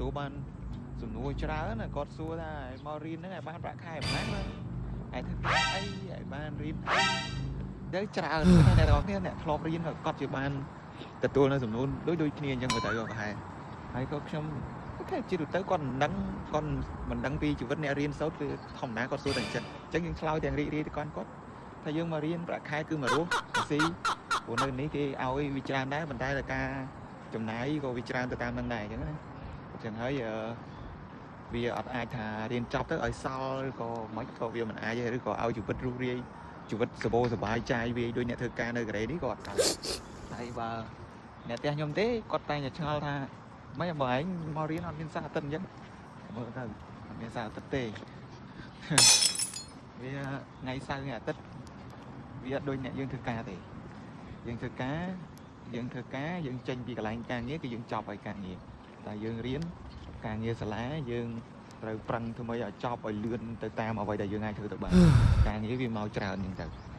ទទួលបានសំណួរច្រើនណាគាត់សួរថាមករៀនហ្នឹងឲ្យបានប្រាក់ខែប៉ុន្មានហើយធ្វើការអីឲ្យបានរៀនអីទៅច្រើនអ្នកទាំងអស់គ្នាអ្នកធ្លាប់រៀនគាត់ជាបានទទួលនៅសំណួរដូចគ្នាអញ្ចឹងទៅប្រហែលហើយក៏ខ្ញុំគេជិះទៅគាត់មិនដឹងពីជីវិតអ្នករៀនសូត្រគឺធម្មតាគាត់សួរតែចិត្តអញ្ចឹងយើងឆ្លើយទាំងរីករាយទៅគាត់ថាយើងមករៀនប្រាក់ខែគឺមករស់ស៊ីព្រោះនៅនេះគេឲ្យវាច្រើនដែរប៉ុន្តែការចំណាយក៏វាច្រើនទៅតាមនឹងដែរអញ្ចឹងណាអញ្ចឹងហើយវាអត់អាចថារៀនចប់ទៅឲ្យសល់ឬក៏មិនក៏វាមិនអាចឬក៏ឲ្យជីវិតរស់រាយជីវិតសบายចាយវាដូចអ្នកធ្វើការនៅកូរ៉េនេះក៏អត់ដែរតែបើអ្នកផ្ទះខ្ញុំទេគាត់តែងតែឆ្ងល់ថាមិនបើឯងមករៀនអត់មានសារអាទិត្យអញ្ចឹងមើលទៅអត់មានសារអាទិត្យទេវាថ្ងៃសៅរ៍ថ្ងៃអាទិត្យវាអត់ដូចអ្នកយើងធ្វើការទេយើងធ្វើការយើងចេញពីកន្លែងការងារគឺយើងចប់ហើយការងារតែយើងរៀនការងារសាលាយើងត្រូវប្រឹងធ្វើម៉េចឲ្យចប់ឲ្យលឿនទៅតាមអ្វីដែលយើងអាចធ្វើទៅបានការងារវាមកច្រើនអញ្ចឹងទៅ